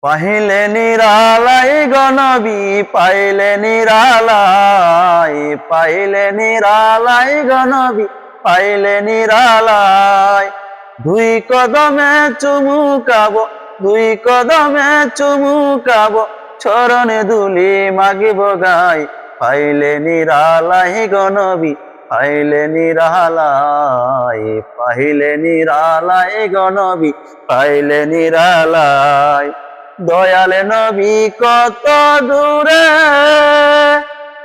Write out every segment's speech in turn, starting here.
পাইলে নিরালাই গনবী পাইলে নিরালাই, পাইলে নিরালাই গনবী পাইলে নিরালাই। দুই কদমে চুমুকাবো, দুই কদমে চুমুকাবো, চরণে ধুলি মাগিব গাই। পাইলে নিরালাই গনবী পাইলে নিরালাই, পাইলে নিরালাই গনবী পাইলে নিরালাই। দয়াল নবী কত দূরে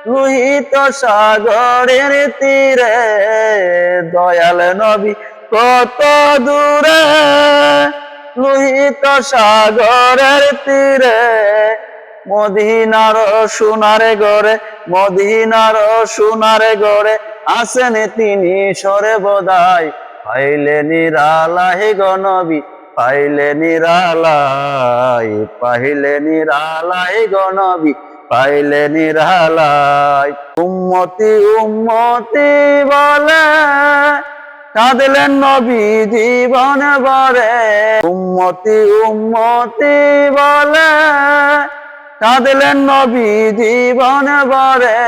লোহিত সাগরের তীরে, দয়াল নবী কত দূরে লোহিত সাগরের তীরে। মদিনার সোনার গড়ে, মদিনার সোনার গড়ে আসেন তিনি সরে বোধাই। পাইলে নিরালাই গনবী পাইলে নিরালাই, পাইলে নিরালাই গনবী পাইলে নিরালাই। উম্মতি উম্মতি বলে কাঁদলেন নবী জীবন ভরে, উম্মতি উম্মতি বলে কাঁদলেন নবী জীবন ভরে।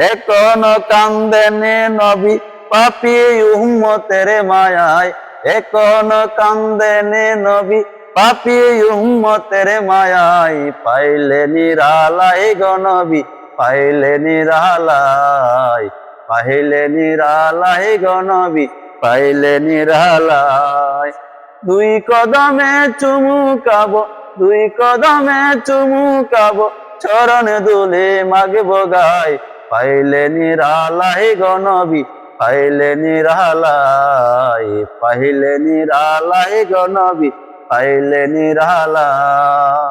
এখনো কান্দেন নবী পাপী উম্মতের মায়ায়, এখনো কান্দেন নবী পাপী উম্মতের মায়ায়। পাইলে নিরালাই গনবী পাইলে নিরালাই, পাইলে নিরালাই গনবী পাইলে নিরালাই। দুই কদমে চুমুকাবো, দুই কদমে চুমুকাবো, চরণে ধুলি মাগব গাই। পাইলে নিরালাই গনবী পাইলে নিরালাই, পাইলে নিরালাই গনবী পাইলে নিরালাই।